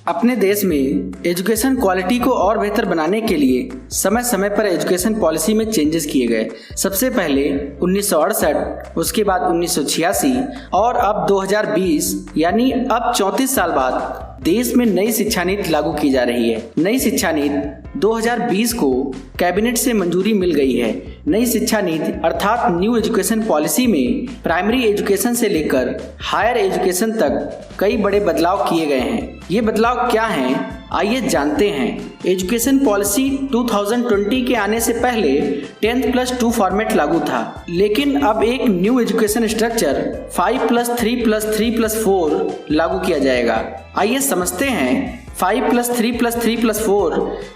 अपने देश में एजुकेशन क्वालिटी को और बेहतर बनाने के लिए समय समय पर एजुकेशन पॉलिसी में चेंजेस किए गए। सबसे पहले 1968, उसके बाद 1986 और अब 2020 यानी अब 34 साल बाद देश में नई शिक्षा नीति लागू की जा रही है। नई शिक्षा नीति 2020 को कैबिनेट से मंजूरी मिल गई है। नई शिक्षा नीति अर्थात न्यू एजुकेशन पॉलिसी में प्राइमरी एजुकेशन से लेकर हायर एजुकेशन तक कई बड़े बदलाव किए गए हैं। ये बदलाव क्या हैं? आइए जानते हैं। एजुकेशन पॉलिसी 2020 के आने से पहले 10+2 फॉर्मेट लागू था, लेकिन अब एक न्यू एजुकेशन स्ट्रक्चर 5+3+3+4 लागू किया जाएगा। आइए समझते हैं 5+3+3+4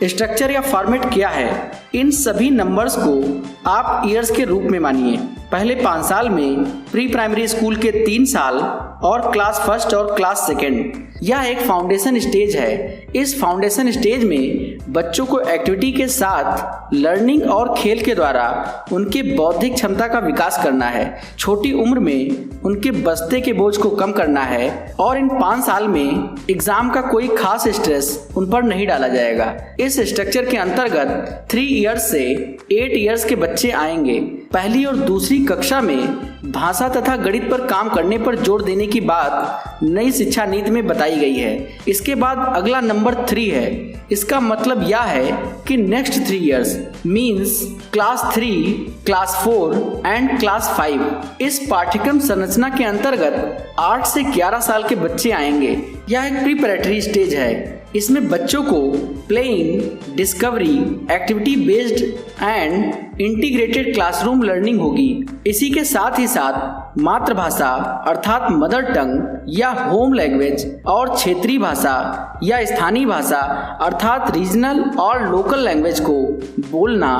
स्ट्रक्चर या फॉर्मेट क्या है। इन सभी नंबर्स को आप ईयर्स के रूप में मानिए। पहले 5 साल में प्री प्राइमरी स्कूल के 3 साल और क्लास फर्स्ट और क्लास सेकेंड। यह एक फाउंडेशन स्टेज है। इस फाउंडेशन स्टेज में बच्चों को एक्टिविटी के साथ लर्निंग और खेल के द्वारा उनके बौद्धिक क्षमता का विकास करना है। छोटी उम्र में उनके बस्ते के बोझ को कम करना है और इन 5 साल में एग्जाम का कोई खास स्ट्रेस उन पर नहीं डाला जाएगा। इस स्ट्रक्चर के अंतर्गत 3 इयर्स से 8 इयर्स के बच्चे आएंगे। पहली और दूसरी कक्षा में भाषा तथा गणित पर काम करने पर जोर देने की बात नई शिक्षा नीति में बताई गई है। इसके बाद अगला नंबर 3 है। इसका मतलब यह है कि next 3 years means class 3, class 4 and class 5। इस पाठ्यक्रम संरचना के अंतर्गत 8 से 11 साल के बच्चे आएंगे। यह एक प्रीपैरेटरी स्टेज है। इसमें बच्चों को playing, discovery, activity based and integrated classroom learning होगी। इसी के साथ ही साथ मातृभाषा अर्थात मदर टंग या होम लैंग्वेज और क्षेत्रीय भाषा या स्थानीय भाषा अर्थात रीजनल और लोकल लैंग्वेज को बोलना,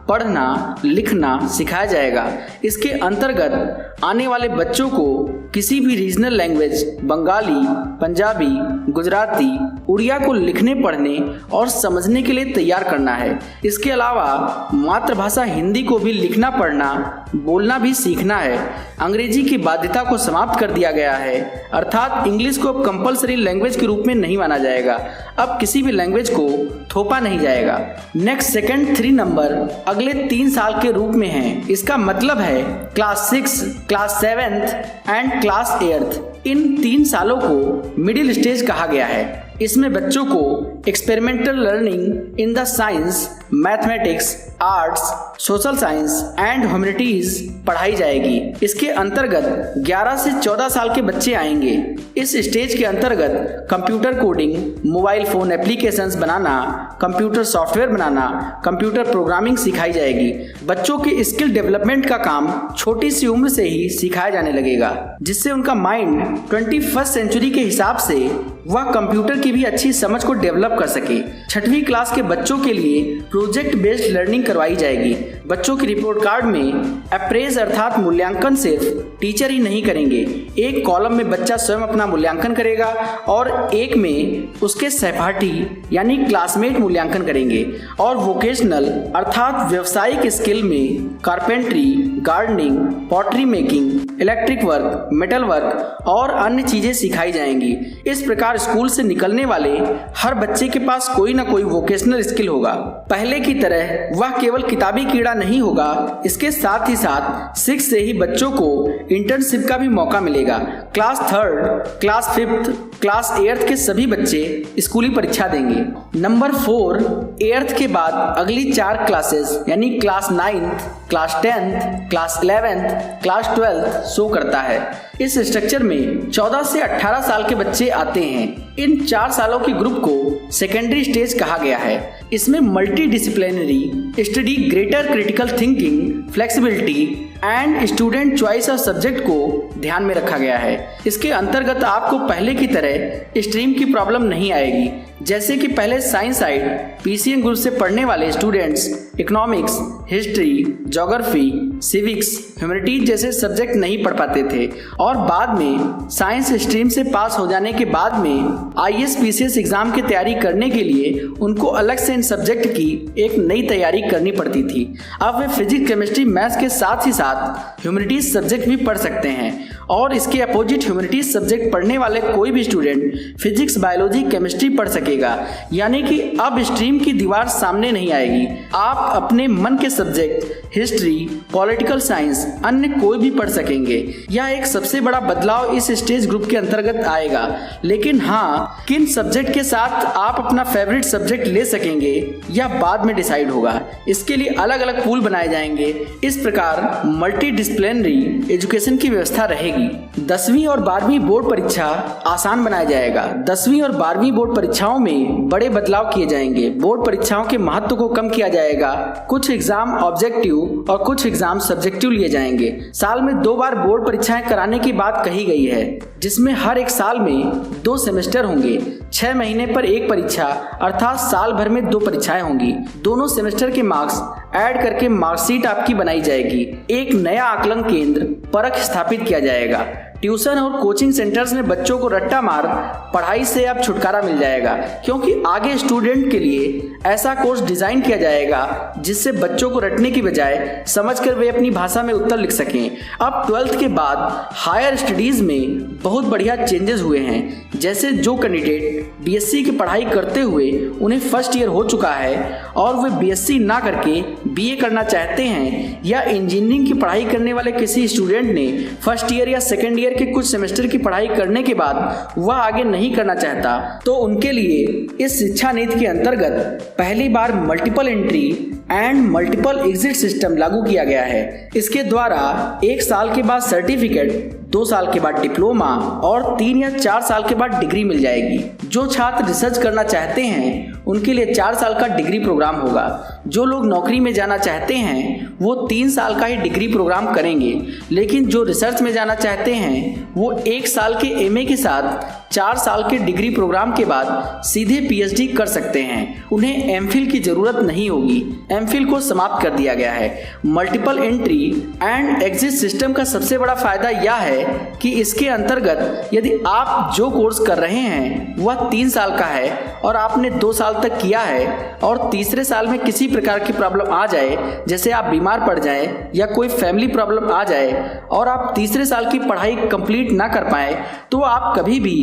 पढ़ना, लिखना सिखाया जाएगा। इसके अंतर्गत आने वाले बच्चों को किसी भी रीजनल लैंग्वेज बंगाली, पंजाबी, गुजराती, उड़िया को लिखने, पढ़ने और समझने के लिए तैयार करना है। इसके अलावा मातृभाषा हिंदी को भी लिखना, पढ़ना, बोलना भी सीखना है। अंग्रेजी की बाध्यता को समाप्त कर दिया गया है, अर्थात इंग्लिश को अब कंपलसरी लैंग्वेज के रूप में नहीं माना जाएगा। अब किसी भी लैंग्वेज को थोपा नहीं जाएगा। नेक्स्ट सेकंड 3 नंबर अगले 3 साल के रूप में है। इसका मतलब है क्लास 6, क्लास 7 एंड क्लास 8। इन 3 सालों को मिडिल स्टेज कहा गया है। इसमें बच्चों को experimental learning in the science, mathematics, arts, social science and humanities पढ़ाई जाएगी। इसके अंतर्गत 11 से 14 साल के बच्चे आएंगे। इस स्टेज के अंतर्गत computer coding, mobile phone applications बनाना, कंप्यूटर सॉफ्टवेयर बनाना, कंप्यूटर प्रोग्रामिंग सिखाई जाएगी। बच्चों के स्किल डेवलपमेंट का काम छोटी सी उम्र से ही सिखाया जाने लगेगा, जिससे उनका माइंड 21st सेंचुरी के हिसाब से वह कंप्यूटर की भी अच्छी समझ को डेवलप कर सके। 6वीं क्लास के बच्चों के लिए प्रोजेक्ट बेस्ड लर्निंग करवाई जाएगी। बच्चों की रिपोर्ट कार्ड में अप्रेज अर्थात मूल्यांकन सिर्फ टीचर ही नहीं करेंगे। एक कॉलम में बच्चा स्वयं अपना मूल्यांकन करेगा और एक में उसके सहपाठी यानी क्लासमेट मूल्यांकन करेंगे। और वोकेशनल अर्थात व्यावसायिक स्किल में carpentry, gardening, pottery making, electric work, metal work और अन्य चीजें सिखाई जाएंगी। इस प्रकार स्कूल से निकलने वाले हर बच्चे के पास कोई ना कोई वोकेशनल स्किल होगा। पहले की तरह वह केवल किताबी कीड़ा नहीं होगा, इसके साथ ही साथ 6 से ही बच्चों को इंटर्नशिप का भी मौका मिलेगा। क्लास 3, क्लास 5, क्लास 8 के सभी बच्चे स्कूली परीक्षा देंगे। नंबर 4, 8th के बाद अगली 4 क्लासेस यानी class 9th, class 10th, class 11th, class 12th show करता है। इस स्ट्रक्चर में 14 से 18 साल के बच्चे आते हैं। इन 4 सालों के ग्रुप को सेकेंडरी स्टेज कहा गया है। इसमें multi disciplinary study, greater critical thinking, flexibility and student choice of subject को ध्यान में रखा गया है। इसके अंतर्गत आपको पहले की तरह स्ट्रीम की प्रॉब्लम नहीं आएगी। जैसे कि पहले साइंस साइड पीसीएम ग्रुप से पढ़ने वाले students economics, history, geography, civics, humanities जैसे सब्जेक्ट नहीं पढ़ पाते थे और बाद में साइंस स्ट्रीम से पास हो जाने के बाद में आईएएस पीसीएस एग्जाम की तैयारी करने के लिए उनको अलग से इन सब्जेक्ट की एक नई तैयारी करनी पड़ती थी। अब वे फिजिक्स, केमिस्ट्री, मैथ्स के साथ ही साथ ह्यूमैनिटीज सब्जेक्ट भी पढ़ सकते हैं और इसके अपोजिट ह्यूमैनिटीज सब्जेक्ट पढ़ने वाले कोई भी स्टूडेंट फिजिक्स, बायोलॉजी, केमिस्ट्री पढ़ सकेगा। यानी कि अब स्ट्रीम की दीवार सामने नहीं आएगी। आप अपने मन के सब्जेक्ट हिस्ट्री, पॉलिटिकल साइंस, अन्य कोई भी पढ़ सकेंगे। यह एक सबसे बड़ा बदलाव इस स्टेज ग्रुप के अंतर्गत आएगा। लेकिन हाँ, किन सब्जेक्ट के साथ आप अपना फेवरेट सब्जेक्ट ले सकेंगे यह बाद में डिसाइड होगा। इसके लिए अलग अलग पूल बनाए जाएंगे। इस प्रकार मल्टी डिसिप्लिनरी एजुकेशन की व्यवस्था रहेगी। 10वीं और 12वीं बोर्ड परीक्षा आसान बनाया जाएगा। 10वीं और 12वीं बोर्ड परीक्षाओं में बड़े बदलाव किए जाएंगे। बोर्ड परीक्षाओं के महत्व को कम किया जाएगा। कुछ एग्जाम ऑब्जेक्टिव और कुछ एग्जाम सब्जेक्टिव लिए जाएंगे। साल में 2 बार बोर्ड परीक्षाएं कराने की बात कही गई है, जिसमें हर एक साल में 2 सेमेस्टर होंगे। 6 महीने पर एक परीक्षा, अर्थात साल भर में 2 परीक्षाएं होंगी। दोनों सेमेस्टर के मार्क्स ऐड करके मार्कशीट आपकी बनाई जाएगी। एक नया आकलन केंद्र परख स्थापित किया जाएगा। ट्यूशन और कोचिंग सेंटर्स में बच्चों को रट्टा मार पढ़ाई से अब छुटकारा मिल जाएगा, क्योंकि आगे स्टूडेंट के लिए ऐसा कोर्स डिजाइन किया जाएगा जिससे बच्चों को रटने की बजाय समझकर वे अपनी भाषा में उत्तर लिख सकें। अब 12th के बाद हायर स्टडीज में बहुत बढ़िया चेंजेस हुए हैं। जैसे जो कैंडिडेट बीएससी की पढ़ाई करते हुए उन्हें फर्स्ट ईयर हो चुका है और वे बीएससी ना करके बीए करना चाहते हैं, या इंजीनियरिंग की पढ़ाई करने वाले किसी स्टूडेंट ने फर्स्ट ईयर या सेकेंड ईयर के कुछ सेमेस्टर की पढ़ाई करने के बाद वह आगे नहीं करना चाहता, तो उनके लिए इस शिक्षा नीति के अंतर्गत पहली बार multiple entry and multiple exit system लागू किया गया है। इसके द्वारा 1 साल के बाद सर्टिफिकेट, 2 साल के बाद डिप्लोमा और 3 या 4 साल के बाद डिग्री मिल जाएगी। जो छात्र रिसर्च करना चाहते हैं उनके लिए 4 साल का डिग्री प्रोग्राम होगा। जो लोग नौकरी में जाना चाहते हैं वो 3 साल का ही डिग्री प्रोग्राम करेंगे, लेकिन जो रिसर्च में जाना चाहते हैं वो 1 साल के एमए के साथ 4 साल के डिग्री प्रोग्राम के बाद सीधे पीएचडी कर सकते हैं। उन्हें एमफिल की जरूरत नहीं होगी। एमफिल को समाप्त कर दिया गया है। Multiple entry and exit system का सबसे बड़ा फायदा यह है कि इसके अंतर्गत यदि आप जो कोर्स कर रहे हैं वह 3 साल का है और आपने 2 साल तक किया है और तीसरे साल में किसी प्रकार की प्रॉब्लम आ जाए, जैसे आप बीमार पड़ जाएं या कोई फैमिली प्रॉब्लम आ जाए और आप तीसरे साल की पढ़ाई कंप्लीट ना कर पाए, तो आप कभी भी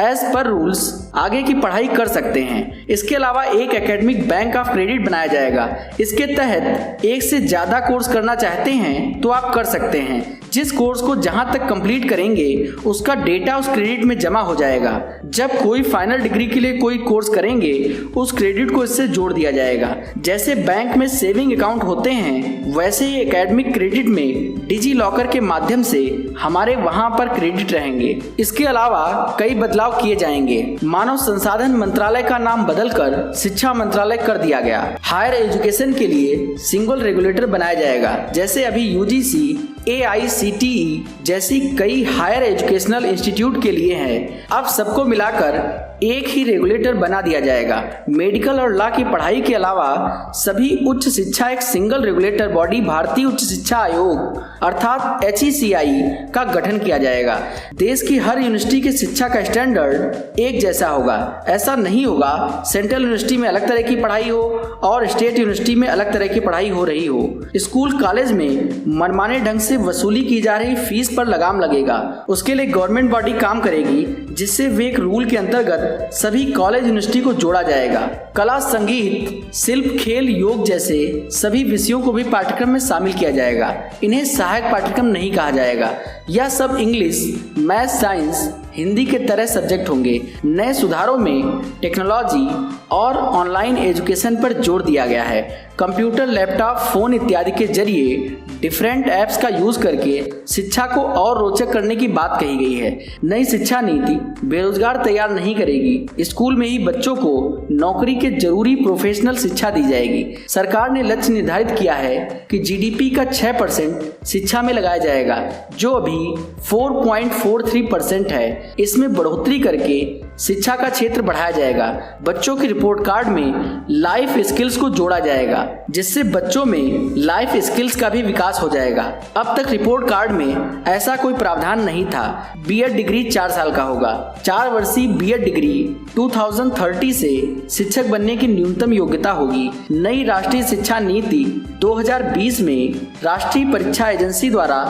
एज पर रूल्स आगे की पढ़ाई कर सकते हैं। इसके अलावा एक एकेडमिक बैंक ऑफ क्रेडिट बनाया जाएगा। इसके तहत एक से ज्यादा कोर्स करना चाहते हैं तो आप कर सकते हैं। जिस कोर्स को जहां तक कंप्लीट करेंगे उसका डेटा उस क्रेडिट में जमा हो जाएगा। जब कोई फाइनल डिग्री के लिए कोई कोर्स करेंगे उस क्रेडिट को इससे जोड़ दिया जाएगा। जैसे बैंक में सेविंग अकाउंट होते हैं वैसे ही एकेडमिक क्रेडिट में डिजी लॉकर के माध्यम से हमारे वहां पर क्रेडिट रहेंगे। इसके अलावा कई बदलाव किए जाएंगे। मानव संसाधन मंत्रालय का नाम बदलकर शिक्षा मंत्रालय कर दिया गया। हायर एजुकेशन के लिए सिंगल रेगुलेटर बनाया जाएगा। जैसे अभी यूजीसी, AICTE जैसी कई हायर एजुकेशनल इंस्टीट्यूट के लिए है, अब सबको मिलाकर एक ही रेगुलेटर बना दिया जाएगा। मेडिकल और लॉ की पढ़ाई के अलावा सभी उच्च शिक्षा एक सिंगल रेगुलेटर बॉडी भारतीय उच्च शिक्षा आयोग अर्थात HECI का गठन किया जाएगा। देश की हर यूनिवर्सिटी की शिक्षा का स्टैंडर्ड एक जैसा होगा। ऐसा नहीं होगा सेंट्रल यूनिवर्सिटी में अलग तरह की पढ़ाई हो और स्टेट यूनिवर्सिटी में अलग तरह की पढ़ाई हो रही हो। स्कूल कॉलेज में मनमाने ढंग से वसूली की जा रही फीस पर लगाम लगेगा। उसके लिए गवर्नमेंट बॉडी काम करेगी, जिससे वे एक रूल के अंतर्गत सभी कॉलेज यूनिवर्सिटी को जोड़ा जाएगा। कला, संगीत, शिल्प, खेल, योग जैसे सभी विषयों को भी पाठ्यक्रम में शामिल किया जाएगा। इन्हें सहायक पाठ्यक्रम नहीं कहा जाएगा। यह सब इंग्लिश, मैथ, साइंस, हिंदी के तरह सब्जेक्ट होंगे। नए सुधारों में टेक्नोलॉजी और ऑनलाइन एजुकेशन पर जोर दिया गया है। कंप्यूटर, लैपटॉप, फोन इत्यादि के जरिए डिफरेंट ऐप्स का यूज करके शिक्षा को और रोचक करने की बात कही गई है। नई शिक्षा नीति बेरोजगार तैयार नहीं करेगी। स्कूल में ही बच्चों को नौकरी के जरूरी प्रोफेशनल शिक्षा दी जाएगी। सरकार ने लक्ष्य निर्धारित किया है कि GDP का 6% शिक्षा में लगाया जाएगा, जो अभी 4.43% है। इसमें बढ़ोतरी करके शिक्षा का क्षेत्र बढ़ाया जाएगा। बच्चों के रिपोर्ट कार्ड में लाइफ स्किल्स को जोड़ा जाएगा, जिससे बच्चों में लाइफ स्किल्स का भी विकास हो जाएगा। अब तक रिपोर्ट कार्ड में ऐसा कोई प्रावधान नहीं था। बीएड डिग्री 4 साल का होगा। 4 वर्षीय बीएड डिग्री 2030 से शिक्षक बनने की न्यूनतम योग्यता होगी। नई राष्ट्रीय शिक्षा नीति 2020 में राष्ट्रीय परीक्षा एजेंसी द्वारा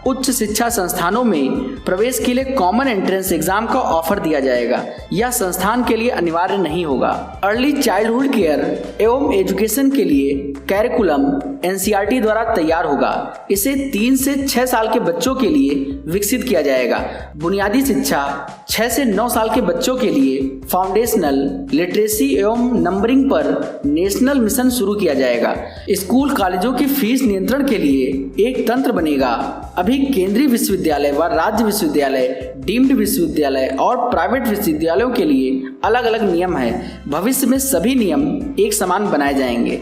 उच्च शिक्षा संस्थानों में प्रवेश के लिए कॉमन एंट्रेंस एग्जाम का ऑफर दिया जाएगा। यह संस्थान के लिए अनिवार्य नहीं होगा। अर्ली चाइल्डहुड केयर एवं एजुकेशन के लिए कैरिकुलम एनसीईआरटी द्वारा तैयार होगा। इसे 3 से 6 साल के बच्चों के लिए विकसित किया जाएगा। बुनियादी शिक्षा 6 से 9 साल के बच्चों के लिए फाउंडेशनल लिटरेसी एवं नंबरिंग पर नेशनल मिशन शुरू किया जाएगा। स्कूल कॉलेजों की फीस नियंत्रण के लिए एक तंत्र बनेगा। अभी केंद्रीय विश्वविद्यालय व राज्य विश्वविद्यालय, डीम्ड विश्वविद्यालय और प्राइवेट विश्वविद्यालयों के लिए अलग अलग नियम है। भविष्य में सभी नियम एक समान बनाए जाएंगे।